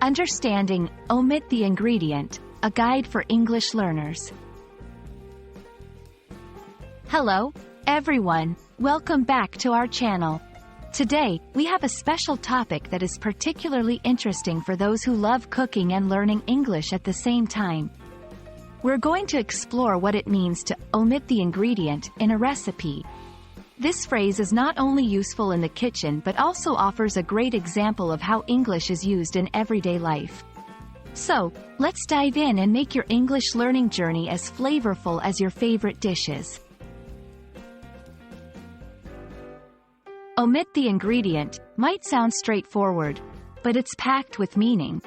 Understanding Omit the Ingredient, a guide for English learners. Hello, everyone. Welcome back to our channel. Today, we have a special topic that is particularly interesting for those who love cooking and learning English at the same time. We're going to explore what it means to omit the ingredient in a recipe. This phrase is not only useful in the kitchen but also offers a great example of how English is used in everyday life. So, let's dive in and make your English learning journey as flavorful as your favorite dishes. Omit the ingredient might sound straightforward, but it's packed with meaning.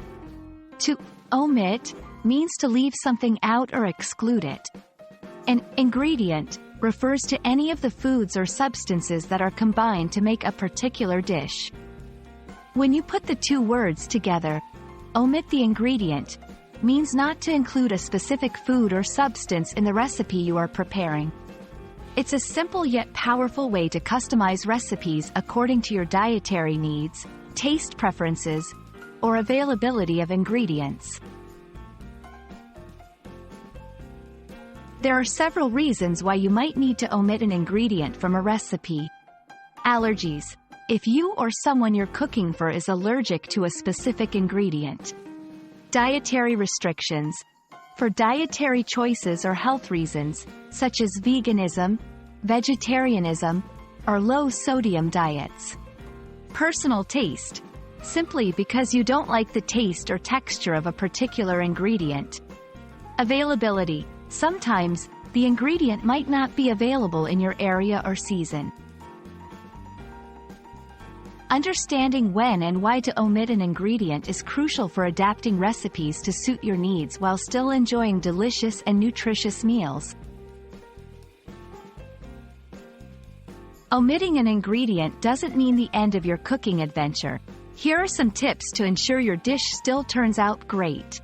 To omit means to leave something out or exclude it. An ingredient refers to any of the foods or substances that are combined to make a particular dish. When you put the two words together, omit the ingredient means not to include a specific food or substance in the recipe you are preparing. It's a simple yet powerful way to customize recipes according to your dietary needs, taste preferences, or availability of ingredients. There are several reasons why you might need to omit an ingredient from a recipe. Allergies. If you or someone you're cooking for is allergic to a specific ingredient. Dietary restrictions. For dietary choices or health reasons, such as veganism, vegetarianism, or low-sodium diets. Personal taste. Simply because you don't like the taste or texture of a particular ingredient. Availability. Sometimes, the ingredient might not be available in your area or season. Understanding when and why to omit an ingredient is crucial for adapting recipes to suit your needs while still enjoying delicious and nutritious meals. Omitting an ingredient doesn't mean the end of your cooking adventure. Here are some tips to ensure your dish still turns out great.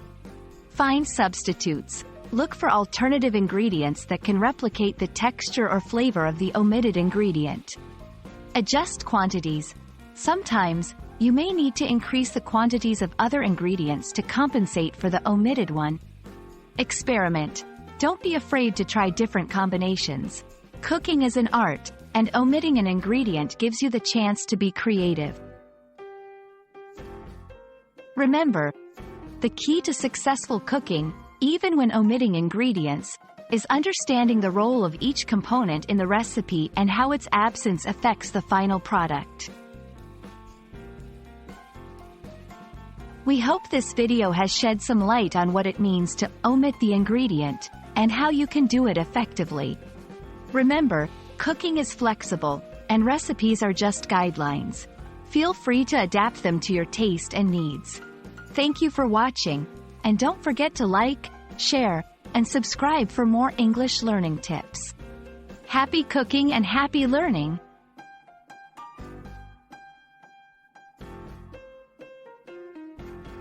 Find substitutes. Look for alternative ingredients that can replicate the texture or flavor of the omitted ingredient. Adjust quantities. Sometimes, you may need to increase the quantities of other ingredients to compensate for the omitted one. Experiment. Don't be afraid to try different combinations. Cooking is an art, and omitting an ingredient gives you the chance to be creative. Remember, the key to successful cooking, even when omitting ingredients, is understanding the role of each component in the recipe and how its absence affects the final product. We hope this video has shed some light on what it means to omit the ingredient, and how you can do it effectively. Remember, cooking is flexible, and recipes are just guidelines. Feel free to adapt them to your taste and needs. Thank you for watching, and don't forget to like, share, and subscribe for more English learning tips. Happy cooking and happy learning!